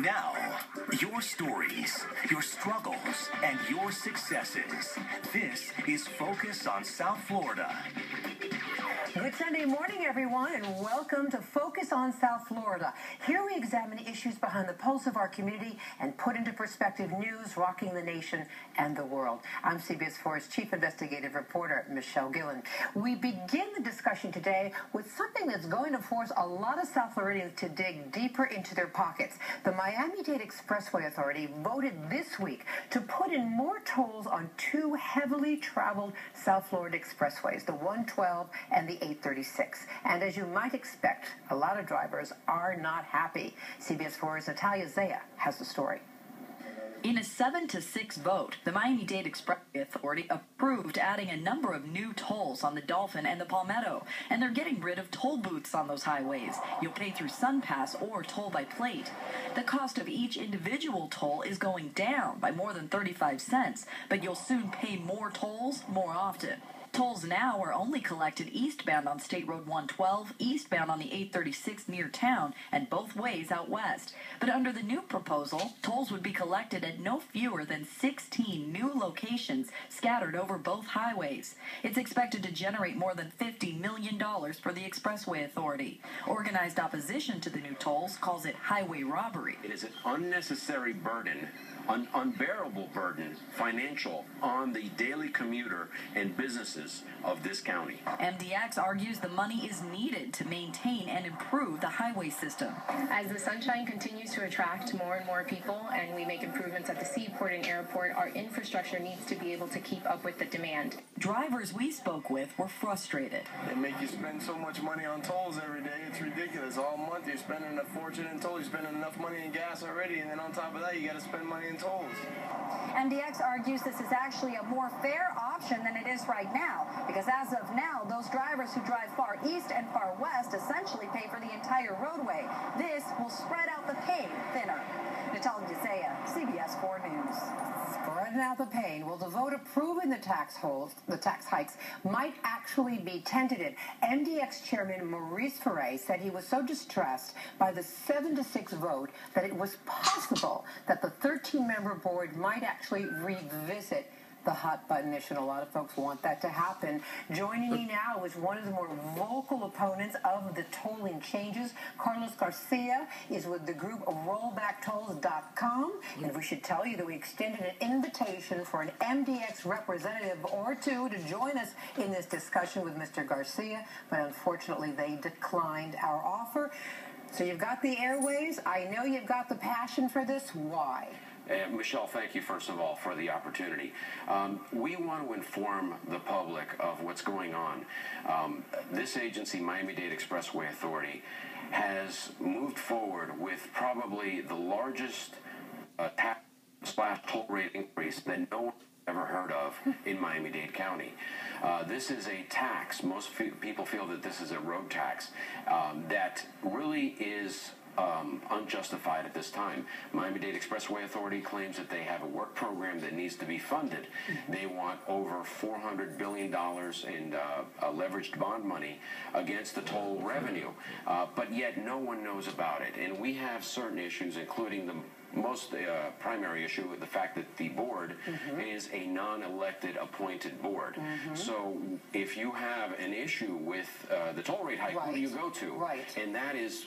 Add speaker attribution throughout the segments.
Speaker 1: Now, your stories, your struggles, and your successes. This is Focus on South Florida.
Speaker 2: Good Sunday morning, everyone, and welcome to Focus on South Florida. Here we examine issues behind the pulse of our community and put into perspective news rocking the nation and the world. I'm CBS 4's Chief Investigative Reporter, Michelle Guillen. We begin the discussion today with something that's going to force a lot of South Floridians to dig deeper into their pockets. The Miami-Dade Expressway Authority voted this week to put in more tolls on two heavily traveled South Florida expressways, the 112 and the 836. And as you might expect, a lot of drivers are not happy. CBS 4's Natalia Zaya has the story.
Speaker 3: In a 7-6 vote, the Miami-Dade Expressway Authority approved adding a number of new tolls on the Dolphin and the Palmetto, and they're getting rid of toll booths on those highways. You'll pay through SunPass or toll by plate. The cost of each individual toll is going down by more than 35 cents, but you'll soon pay more tolls more often. Tolls now are only collected eastbound on State Road 112, eastbound on the 836 near town, and both ways out west. But under the new proposal, tolls would be collected at no fewer than 16 new locations scattered over both highways. It's expected to generate more than $50 million for the Expressway Authority. Organized opposition to the new tolls calls it highway robbery.
Speaker 4: It is an unnecessary burden, an unbearable burden, financial, on the daily commuter and businesses of this county.
Speaker 3: MDX argues the money is needed to maintain and improve the highway system.
Speaker 5: As the sunshine continues to attract more and more people and we make improvements at the seaport and airport, our infrastructure needs to be able to keep up with the demand.
Speaker 3: Drivers we spoke with were frustrated.
Speaker 6: They make you spend so much money on tolls every day, it's ridiculous. All month you're spending a fortune in tolls, you're spending enough money in gas already, and then on top of that you got to spend money in tolls.
Speaker 7: MDX argues this is actually a more fair option than it is right now, because as of now, those drivers who drive far east and far west essentially pay for the entire roadway. This will spread out the pain thinner. Natalia Zaya, CBS 4 News.
Speaker 2: Spreading out the pain. Well, the vote approving the tax hikes might actually be tentative. MDX Chairman Maurice Ferre said he was so distressed by the 7-6 vote that it was possible that the 13-member board might actually revisit the hot button issue. A lot of folks want that to happen. Joining me now is one of the more vocal opponents of the tolling changes. Carlos Garcia is with the group RollbackTolls.com. And we should tell you that we extended an invitation for an MDX representative or two to join us in this discussion with Mr. Garcia, but unfortunately they declined our offer. So you've got the airways. I know you've got the passion for this. Why?
Speaker 4: Michelle, thank you, first of all, for the opportunity. We want to inform the public of what's going on. This agency, Miami-Dade Expressway Authority, has moved forward with probably the largest tax/toll rate increase that no one ever heard of in Miami-Dade County. This is a tax. Most people feel that this is a road tax that really is unjustified at this time. Miami-Dade Expressway Authority claims that they have a work program that needs to be funded. They want over $400 billion in leveraged bond money against the toll revenue, but yet no one knows about it. And we have certain issues, including the most primary issue with the fact that the board is a non-elected appointed board. So if you have an issue with the toll rate hike, who do you go to? And that is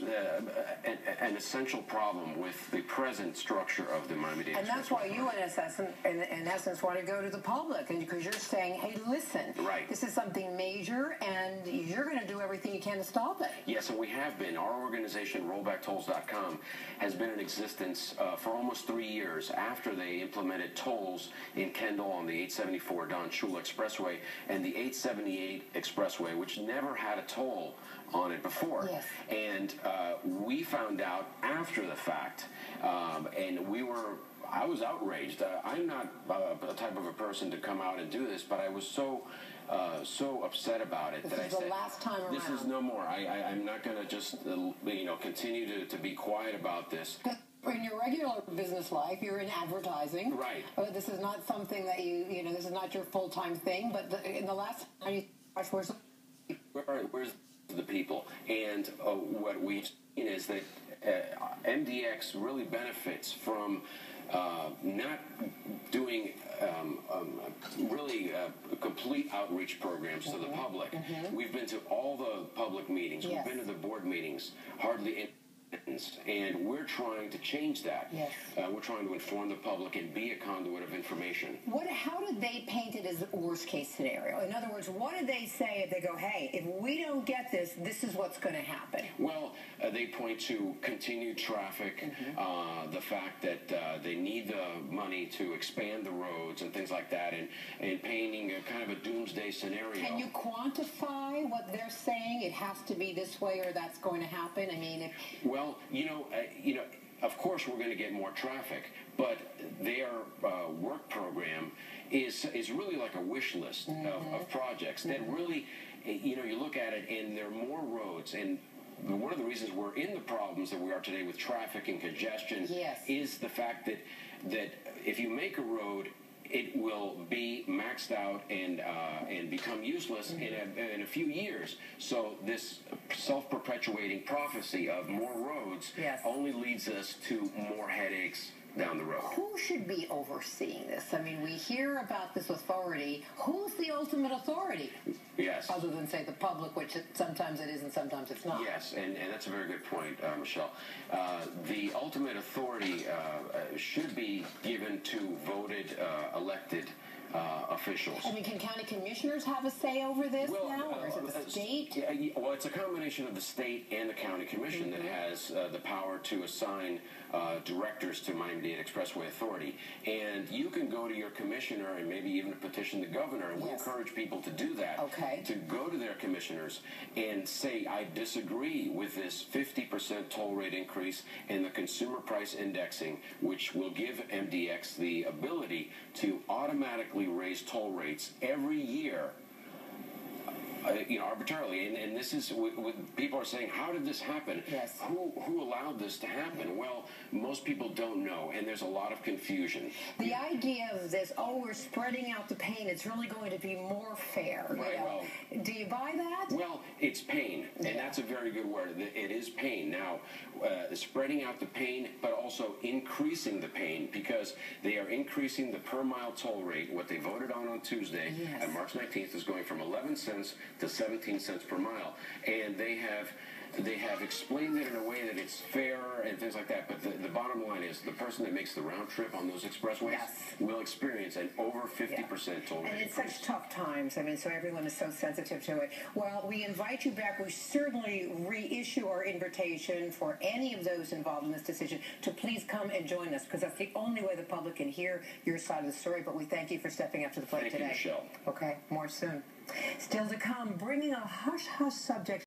Speaker 4: an essential problem with the present structure of the Miami-Dade.
Speaker 2: And that's why you, in essence, want to go to the public, and because you're saying, hey, listen, this is something major, and you're going to do everything you can to stop it.
Speaker 4: Yes, and we have been. Our organization, RollbackTolls.com, has been in existence for almost 3 years after they implemented tolls in Kendall on the 874 Don Shula Expressway and the 878 Expressway, which never had a toll on it before. And we found out after the fact, and I was outraged. I'm not the type of a person to come out and do this, but I was so upset about it that I said, this is no more. I'm not going to just continue to be quiet about this.
Speaker 2: In your regular business life, you're in advertising. This is not something that this is not your full-time thing, but in the last time where's
Speaker 4: the people? And what we've seen is that MDX really benefits from not doing really complete outreach programs to the public. We've been to all the public meetings.
Speaker 2: Yes.
Speaker 4: We've been to the board meetings, hardly any. And we're trying to change that.
Speaker 2: Yes.
Speaker 4: We're trying to inform the public and be a conduit of information.
Speaker 2: How did they paint it as a worst-case scenario? In other words, what did they say if they go, hey, if we don't get this, this is what's going to happen?
Speaker 4: Well, they point to continued traffic, the fact that they need the money to expand the roads and things like that, and painting a kind of a doomsday scenario.
Speaker 2: Can you quantify what they're saying? It has to be this way or that's going to happen? I mean,
Speaker 4: Well, of course we're going to get more traffic, but their work program is really like a wish list of projects that really, you look at it and there are more roads, and one of the reasons we're in the problems that we are today with traffic and congestion is the fact that if you make a road, it will be maxed out and become useless in a few years. So this self-perpetuating prophecy of more roads only leads us to more headaches down the road.
Speaker 2: Who should be overseeing this? I mean, we hear about this authority. Who's the ultimate authority?
Speaker 4: Yes.
Speaker 2: Other than, say, the public, which sometimes it is and sometimes it's not.
Speaker 4: Yes, and that's a very good point, Michelle. The ultimate authority should be given to voted, elected officials.
Speaker 2: I mean, can county commissioners have a say over this now, or is it the state?
Speaker 4: Well, it's a combination of the state and the county commission that has the power to assign directors to Miami-Dade Expressway Authority. And you can go to your commissioner and maybe even petition the governor, and we encourage people to do that, to go to their commissioners and say, I disagree with this 50% toll rate increase and the consumer price indexing, which will give MDX the ability to automatically raise toll rates every year, arbitrarily. And this is what people are saying, how did this happen?
Speaker 2: Yes.
Speaker 4: Who allowed this to happen? Well, most people don't know, and there's a lot of confusion.
Speaker 2: The idea of this, we're spreading out the pain, it's really going to be more fair.
Speaker 4: Right, well,
Speaker 2: do you buy that?
Speaker 4: Well, it's pain, and that's a very good word. It is pain. Now, spreading out the pain, but also increasing the pain, because they are increasing the per-mile toll rate. What they voted on Tuesday, on March 19th, is going from 11 cents to 17 cents per mile. And they have explained it in a way that it's fair and things like that. But the bottom line is the person that makes the round trip on those expressways will experience an over 50% toll rate.
Speaker 2: And it's such tough times. I mean, so everyone is so sensitive to it. Well, we invite you back. We certainly reissue our invitation for any of those involved in this decision to please come and join us, because that's the only way the public can hear your side of the story. But we thank you for stepping up to the plate today.
Speaker 4: Thank you, Michelle.
Speaker 2: Okay, more soon. Still to come, bringing a hush-hush subject